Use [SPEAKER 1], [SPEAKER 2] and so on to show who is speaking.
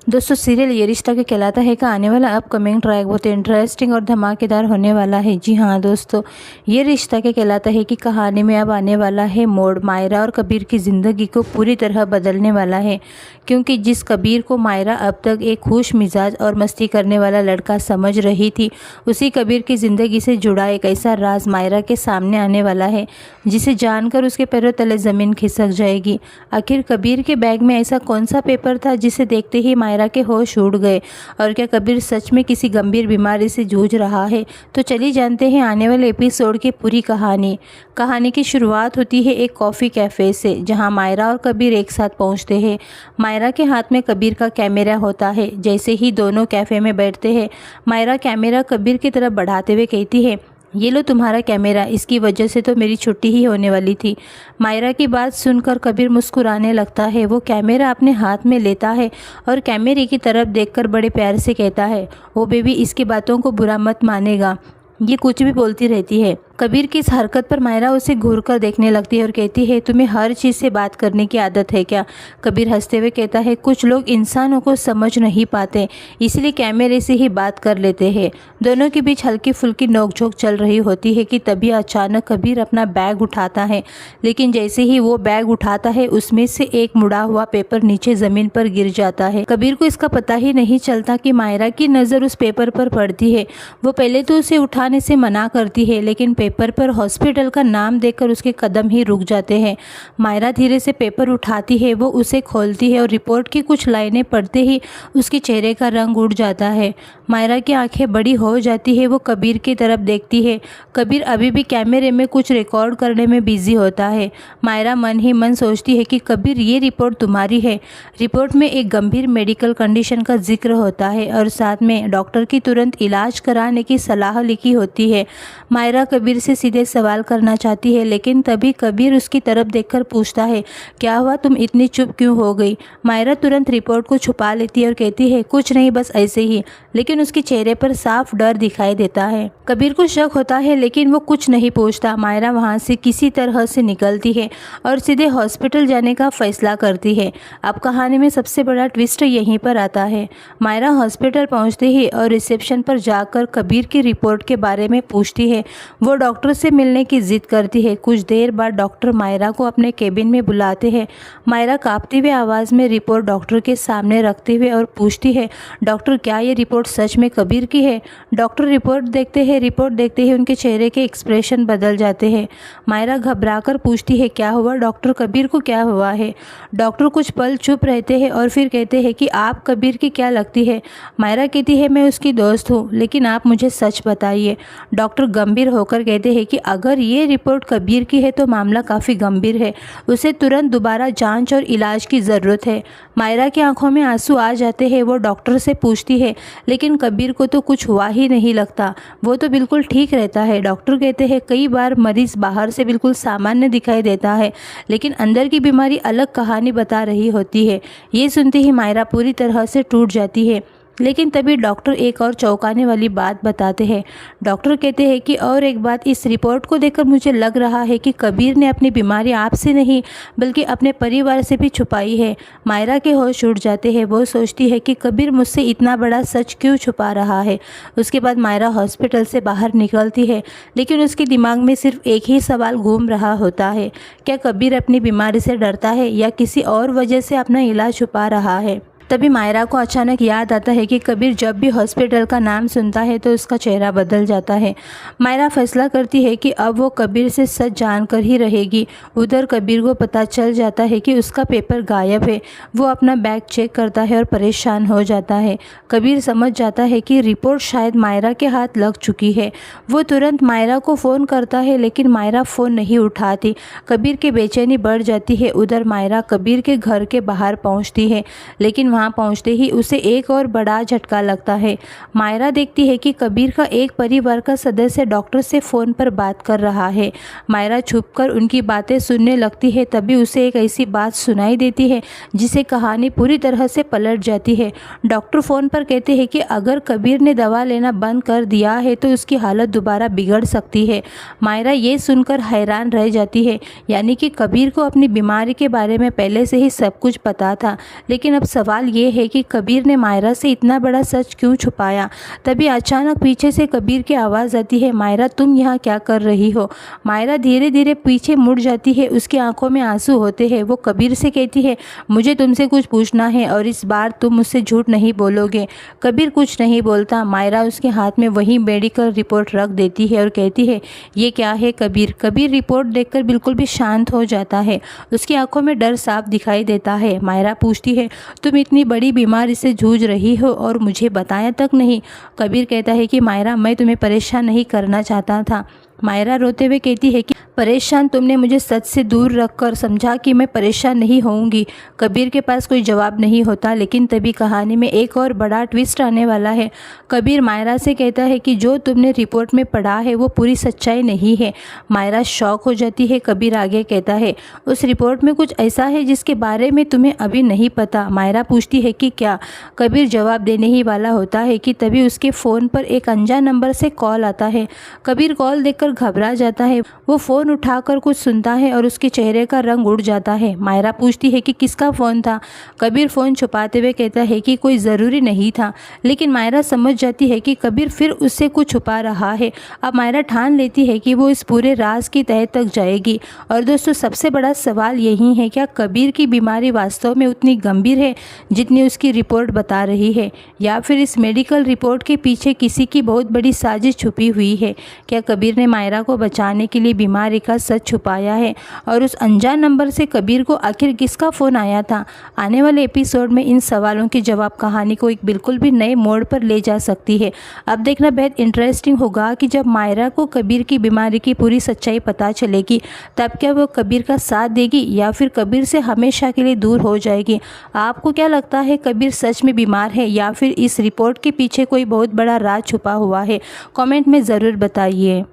[SPEAKER 1] दोस्तों सीरियल ये रिश्ता क्या कहलाता है का आने वाला अपकमिंग ट्रैक बहुत इंटरेस्टिंग और धमाकेदार होने वाला है। जी हाँ दोस्तों, ये रिश्ता क्या कहलाता है कि कहानी में अब आने वाला है मोड़। मायरा और कबीर की ज़िंदगी को पूरी तरह बदलने वाला है, क्योंकि जिस कबीर को मायरा अब तक एक खुश मिजाज और मस्ती करने वाला लड़का समझ रही थी, उसी कबीर की ज़िंदगी से जुड़ा एक ऐसा राज मायरा के सामने आने वाला है जिसे जानकर उसके पैरों तले ज़मीन खिसक जाएगी। आखिर कबीर के बैग में ऐसा कौन सा पेपर था जिसे देखते ही मायरा के होश उड़ गए, और क्या कबीर सच में किसी गंभीर बीमारी से जूझ रहा है? तो चलिए जानते हैं आने वाले एपिसोड की पूरी कहानी। कहानी की शुरुआत होती है एक कॉफ़ी कैफ़े से, जहां मायरा और कबीर एक साथ पहुंचते हैं। मायरा के हाथ में कबीर का कैमरा होता है। जैसे ही दोनों कैफ़े में बैठते हैं, मायरा कैमरा कबीर की तरफ बढ़ाते हुए कहती है, ये लो तुम्हारा कैमरा, इसकी वजह से तो मेरी छुट्टी ही होने वाली थी। मायरा की बात सुनकर कबीर मुस्कुराने लगता है। वो कैमरा अपने हाथ में लेता है और कैमरे की तरफ देखकर बड़े प्यार से कहता है, ओ बेबी, इसकी बातों को बुरा मत मानेगा, ये कुछ भी बोलती रहती है। कबीर की इस हरकत पर मायरा उसे घूर कर देखने लगती है और कहती है, तुम्हें हर चीज़ से बात करने की आदत है क्या? कबीर हंसते हुए कहता है, कुछ लोग इंसानों को समझ नहीं पाते, इसलिए कैमरे से ही बात कर लेते हैं। दोनों के बीच हल्की फुल्की नोकझोंक चल रही होती है कि तभी अचानक कबीर अपना बैग उठाता है, लेकिन जैसे ही वो बैग उठाता है उसमें से एक मुड़ा हुआ पेपर नीचे ज़मीन पर गिर जाता है। कबीर को इसका पता ही नहीं चलता कि मायरा की नज़र उस पेपर पर पड़ती है। वो पहले तो उसे उठाने से मना करती है, लेकिन पेपर पर हॉस्पिटल का नाम देखकर उसके कदम ही रुक जाते हैं। मायरा धीरे से पेपर उठाती है, वो उसे खोलती है और रिपोर्ट की कुछ लाइनें पढ़ते ही उसके चेहरे का रंग उड़ जाता है। मायरा की आंखें बड़ी हो जाती है। वो कबीर की तरफ देखती है। कबीर अभी भी कैमरे में कुछ रिकॉर्ड करने में बिजी होता है। मायरा मन ही मन सोचती है कि कबीर, ये रिपोर्ट तुम्हारी है। रिपोर्ट में एक गंभीर मेडिकल कंडीशन का जिक्र होता है और साथ में डॉक्टर की तुरंत इलाज कराने की सलाह लिखी होती है। मायरा कबीर से सीधे सवाल करना चाहती है, लेकिन तभी कबीर उसकी तरफ देखकर पूछता है, क्या हुआ, तुम इतनी चुप क्यों हो गई? मायरा तुरंत रिपोर्ट को छुपा लेती है और कहती है, कुछ नहीं, बस ऐसे ही। लेकिन उसके चेहरे पर साफ डर दिखाई देता है। कबीर को शक होता है, लेकिन वो कुछ नहीं पूछता। मायरा वहाँ से किसी तरह से निकलती है और सीधे हॉस्पिटल जाने का फैसला करती है। अब कहानी में सबसे बड़ा ट्विस्ट यहीं पर आता है। मायरा हॉस्पिटल पहुँचते ही और रिसेप्शन पर जाकर कबीर की रिपोर्ट के बारे में पूछती है। वो डॉक्टर से मिलने की जिद करती है। कुछ देर बाद डॉक्टर मायरा को अपने केबिन में बुलाते हैं। मायरा कांपती हुई आवाज़ में रिपोर्ट डॉक्टर के सामने रखते हुए और पूछती है, डॉक्टर, क्या ये रिपोर्ट सच में कबीर की है? डॉक्टर रिपोर्ट देखते ही उनके चेहरे के एक्सप्रेशन बदल जाते हैं। मायरा घबराकर पूछती है, क्या हुआ डॉक्टर, कबीर को क्या हुआ है? डॉक्टर कुछ पल चुप रहते हैं और फिर कहते हैं कि आप कबीर की क्या लगती है? मायरा कहती है, मैं उसकी दोस्त हूँ, लेकिन आप मुझे सच बताइए। डॉक्टर गंभीर होकर कहते हैं कि अगर ये रिपोर्ट कबीर की है तो मामला काफ़ी गंभीर है, उसे तुरंत दोबारा जांच और इलाज की ज़रूरत है। मायरा की आंखों में आंसू आ जाते हैं। वो डॉक्टर से पूछती है, लेकिन कबीर को तो कुछ हुआ ही नहीं लगता, वो तो बिल्कुल ठीक रहता है। डॉक्टर कहते हैं, कई बार मरीज बाहर से बिल्कुल सामान्य दिखाई देता है, लेकिन अंदर की बीमारी अलग कहानी बता रही होती है। ये सुनते ही मायरा पूरी तरह से टूट जाती है। लेकिन तभी डॉक्टर एक और चौंकाने वाली बात बताते हैं। डॉक्टर कहते हैं कि और एक बात, इस रिपोर्ट को देखकर मुझे लग रहा है कि कबीर ने अपनी बीमारी आपसे नहीं बल्कि अपने परिवार से भी छुपाई है। मायरा के होश उड़ जाते हैं। वो सोचती है कि कबीर मुझसे इतना बड़ा सच क्यों छुपा रहा है। उसके बाद मायरा हॉस्पिटल से बाहर निकलती है, लेकिन उसके दिमाग में सिर्फ एक ही सवाल घूम रहा होता है, क्या कबीर अपनी बीमारी से डरता है या किसी और वजह से अपना इलाज छुपा रहा है? तभी मायरा को अचानक याद आता है कि कबीर जब भी हॉस्पिटल का नाम सुनता है तो उसका चेहरा बदल जाता है। मायरा फैसला करती है कि अब वो कबीर से सच जानकर ही रहेगी। उधर कबीर को पता चल जाता है कि उसका पेपर गायब है। वो अपना बैग चेक करता है और परेशान हो जाता है। कबीर समझ जाता है कि रिपोर्ट शायद मायरा के हाथ लग चुकी है। वो तुरंत मायरा को फ़ोन करता है, लेकिन मायरा फ़ोन नहीं उठाती। कबीर की बेचैनी बढ़ जाती है। उधर मायरा कबीर के घर के बाहर पहुँचती है, लेकिन वहां पहुंचते ही उसे एक और बड़ा झटका लगता है। मायरा देखती है कि कबीर का एक परिवार का सदस्य डॉक्टर से फ़ोन पर बात कर रहा है। मायरा छुपकर उनकी बातें सुनने लगती है। तभी उसे एक ऐसी बात सुनाई देती है जिसे कहानी पूरी तरह से पलट जाती है। डॉक्टर फ़ोन पर कहते हैं कि अगर कबीर ने दवा लेना बंद कर दिया है तो उसकी हालत दोबारा बिगड़ सकती है। मायरा ये सुनकर हैरान रह जाती है, यानी कि कबीर को अपनी बीमारी के बारे में पहले से ही सब कुछ पता था। लेकिन अब सवाल ये है कि कबीर ने मायरा से इतना बड़ा सच क्यों छुपाया। तभी अचानक पीछे से कबीर की आवाज़ आती है, मायरा तुम यहाँ क्या कर रही हो। मायरा धीरे धीरे पीछे मुड़ जाती है, उसकी आंखों में आंसू होते हैं। वो कबीर से कहती है, मुझे तुमसे कुछ पूछना है और इस बार तुम मुझसे झूठ नहीं बोलोगे। कबीर कुछ नहीं बोलता। मायरा उसके हाथ में वही मेडिकल रिपोर्ट रख देती है और कहती है, ये क्या है कबीर। कबीर रिपोर्ट देखकर बिल्कुल भी शांत हो जाता है, उसकी आंखों में डर साफ दिखाई देता है। मायरा पूछती है, तुम इतनी बड़ी बीमारी से जूझ रही हो और मुझे बताया तक नहीं। कबीर कहता है कि मायरा मैं तुम्हें परेशान नहीं करना चाहता था। मायरा रोते हुए कहती है कि परेशान तुमने मुझे सच से दूर रखकर समझा कि मैं परेशान नहीं होऊंगी। कबीर के पास कोई जवाब नहीं होता, लेकिन तभी कहानी में एक और बड़ा ट्विस्ट आने वाला है। कबीर मायरा से कहता है कि जो तुमने रिपोर्ट में पढ़ा है वो पूरी सच्चाई नहीं है। मायरा शॉक हो जाती है। कबीर आगे कहता है, उस रिपोर्ट में कुछ ऐसा है जिसके बारे में तुम्हें अभी नहीं पता। मायरा पूछती है कि क्या। कबीर जवाब देने ही वाला होता है कि तभी उसके फ़ोन पर एक अनजान नंबर से कॉल आता है। कबीर कॉल देखकर घबरा जाता है। वो फ़ोन उठाकर कुछ सुनता है और उसके चेहरे का रंग उड़ जाता है। मायरा पूछती है कि किसका फ़ोन था। कबीर फ़ोन छुपाते हुए कहता है कि कोई ज़रूरी नहीं था, लेकिन मायरा समझ जाती है कि कबीर फिर उससे कुछ छुपा रहा है। अब मायरा ठान लेती है कि वो इस पूरे राज की तह तक जाएगी। और दोस्तों सबसे बड़ा सवाल यही है, क्या कबीर की बीमारी वास्तव में उतनी गंभीर है जितनी उसकी रिपोर्ट बता रही है, या फिर इस मेडिकल रिपोर्ट के पीछे किसी की बहुत बड़ी साजिश छुपी हुई है। क्या कबीर ने मायरा को बचाने के लिए बीमारी का सच छुपाया है, और उस अनजान नंबर से कबीर को आखिर किसका फ़ोन आया था। आने वाले एपिसोड में इन सवालों के जवाब कहानी को एक बिल्कुल भी नए मोड़ पर ले जा सकती है। अब देखना बेहद इंटरेस्टिंग होगा कि जब मायरा को कबीर की बीमारी की पूरी सच्चाई पता चलेगी, तब क्या वो कबीर का साथ देगी या फिर कबीर से हमेशा के लिए दूर हो जाएगी। आपको क्या लगता है, कबीर सच में बीमार है या फिर इस रिपोर्ट के पीछे कोई बहुत बड़ा राज छुपा हुआ है? कमेंट में ज़रूर बताइए।